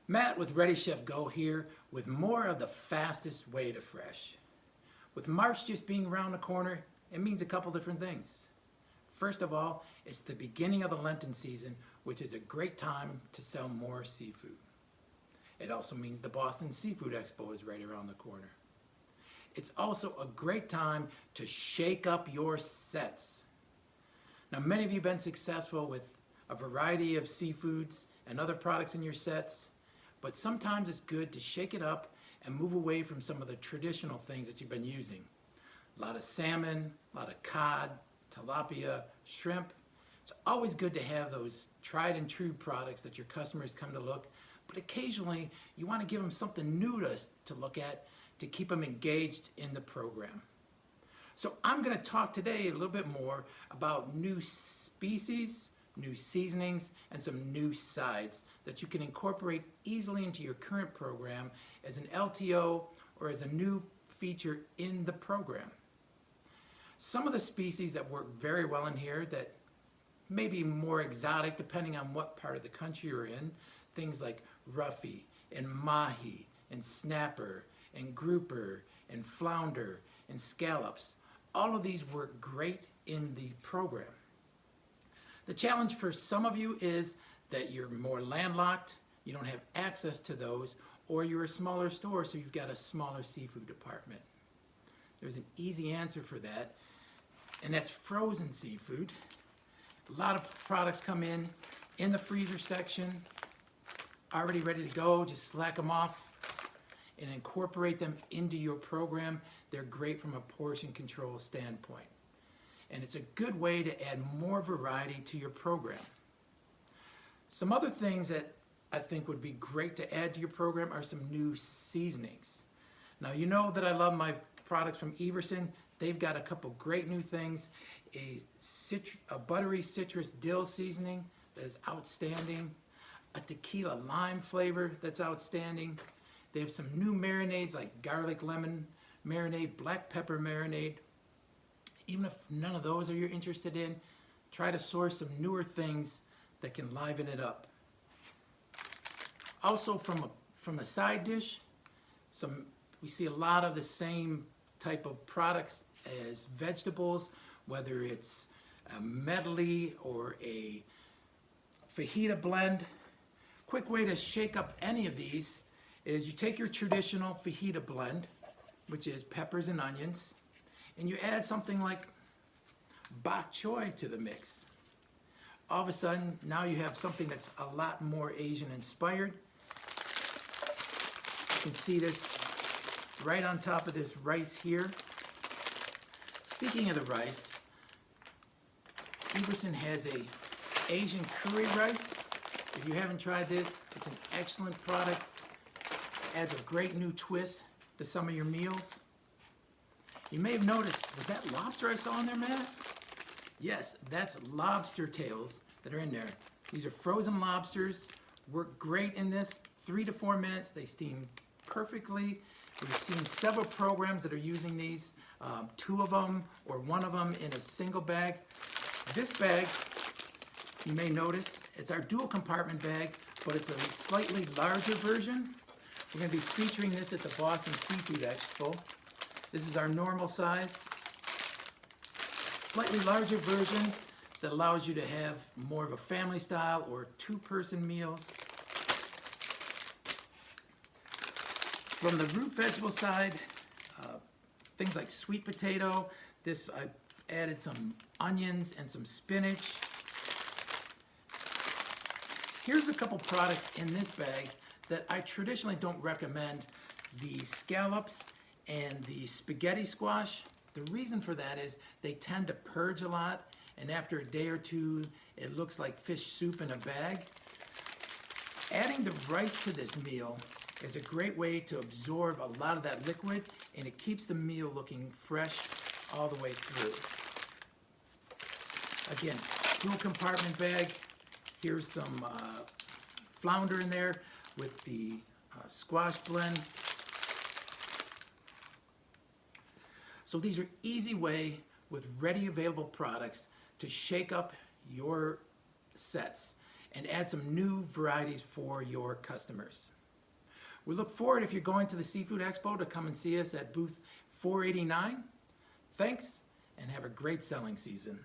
Matt with Ready Chef Go here with more of the fastest way to fresh. With March just being around the corner, it means a couple different things. First of all, it's the beginning of the Lenten season, which is a great time to sell more seafood. It also means the Boston Seafood Expo is right around the corner. It's also a great time to shake up your sets. Now, many of you have been successful with a variety of seafoods and other products in your sets, but sometimes it's good to shake it up and move away from some of the traditional things that you've been using. A lot of salmon, a lot of cod, tilapia, shrimp. It's always good to have those tried and true products that your customers come to look, but occasionally you want to give them something new to look at to keep them engaged in the program. So I'm going to talk today a little bit more about new species, new seasonings, and some new sides that you can incorporate easily into your current program as an LTO or as a new feature in the program. Some of the species that work very well in here that may be more exotic depending on what part of the country you're in, things like roughy and mahi and snapper and grouper and flounder and scallops. All of these work great in the program. The challenge for some of you is that you're more landlocked, you don't have access to those, or you're a smaller store, so you've got a smaller seafood department. There's an easy answer for that, and that's frozen seafood. A lot of products come in the freezer section, already ready to go. Just slack them off and incorporate them into your program. They're great from a portion control standpoint. And it's a good way to add more variety to your program. Some other things that I think would be great to add to your program are some new seasonings. Now, you know that I love my products from Everson. They've got a couple great new things. A buttery citrus dill seasoning that is outstanding. A tequila lime flavor that's outstanding. They have some new marinades like garlic lemon marinade, black pepper marinade. Even if none of those are you're interested in, try to source some newer things that can liven it up. Also from a side dish, we see a lot of the same type of products as vegetables, whether it's a medley or a fajita blend. Quick way to shake up any of these is you take your traditional fajita blend, which is peppers and onions, and you add something like bok choy to the mix. All of a sudden, now you have something that's a lot more Asian inspired. You can see this right on top of this rice here. Speaking of the rice, Everson has a Asian curry rice. If you haven't tried this, it's an excellent product. It adds a great new twist to some of your meals. You may have noticed, was that lobster I saw in there, Matt? Yes, that's lobster tails that are in there. These are frozen lobsters, work great in this. 3 to 4 minutes, they steam perfectly. We've seen several programs that are using these, 2 of them or 1 of them in a single bag. This bag, you may notice, it's our dual compartment bag, but it's a slightly larger version. We're going to be featuring this at the Boston Seafood Expo. This is our normal size. Slightly larger version that allows you to have more of a family style or 2-person meals. From the root vegetable side, things like sweet potato. This I added some onions and some spinach. Here's a couple products in this bag that I traditionally don't recommend. The scallops and the spaghetti squash. The reason for that is they tend to purge a lot, and after a day or two, it looks like fish soup in a bag. Adding the rice to this meal is a great way to absorb a lot of that liquid, and it keeps the meal looking fresh all the way through. Again, dual compartment bag. Here's some flounder in there with the squash blend. So these are easy way with ready available products to shake up your sets and add some new varieties for your customers. We look forward, if you're going to the Seafood Expo, to come and see us at booth 489. Thanks, and have a great selling season.